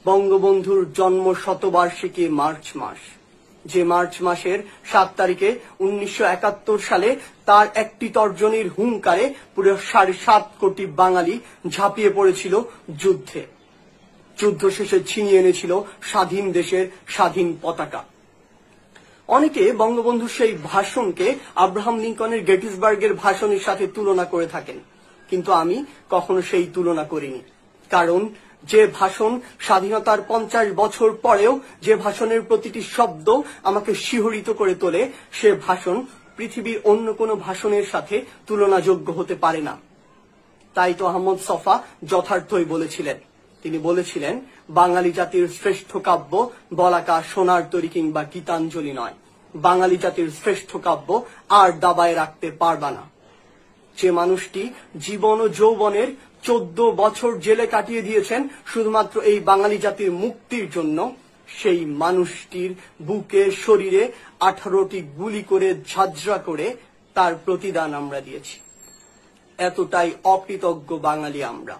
বঙ্গবন্ধুর জন্ম শতবার্ষিকী মার্চ মাস, যে মার্চ মাসের 7 তারিখে 1971 সালে তার একটি তর্জনীর হুঙ্কারে পুরো 7.5 কোটি বাঙালি ঝাঁপিয়ে পড়েছিল যুদ্ধে। যুদ্ধ শেষে ছিনিয়ে এনেছিল স্বাধীন দেশের স্বাধীন পতাকা। অনেকে বঙ্গবন্ধুর সেই ভাষণকে আব্রাহাম লিঙ্কনের গেটিসবার্গের ভাষণের সাথে তুলনা করে থাকেন, কিন্তু আমি কখনো সেই তুলনা করিনি। কারণ যে ভাষণ স্বাধীনতার 50 বছর পরেও যে ভাষণের প্রতিটি শব্দ আমাকে শিহরিত করে তোলে, সে ভাষণ পৃথিবীর অন্য কোনো ভাষণের সাথে তুলনাযোগ্য হতে পারে না। তাই তো আহমদ ছফা যথার্থই বলেছিলেন। তিনি বলেছিলেন, বাঙালি জাতির শ্রেষ্ঠ কাব্য বলাকা সোনার তরী কিংবা গীতাঞ্জলি নয়, বাঙালি জাতির শ্রেষ্ঠ কাব্য আর দাবায় রাখতে পারবা না। যে মানুষটি জীবন ও যৌবনের 14 বছর জেলে কাটিয়ে দিয়েছেন শুধুমাত্র এই বাঙালি জাতির মুক্তির জন্য, সেই মানুষটির বুকে শরীরে 18টি গুলি করে ঝাঁঝরা করে তার প্রতিদান আমরা দিয়েছি। এতটাই অকৃতজ্ঞ বাঙালি আমরা।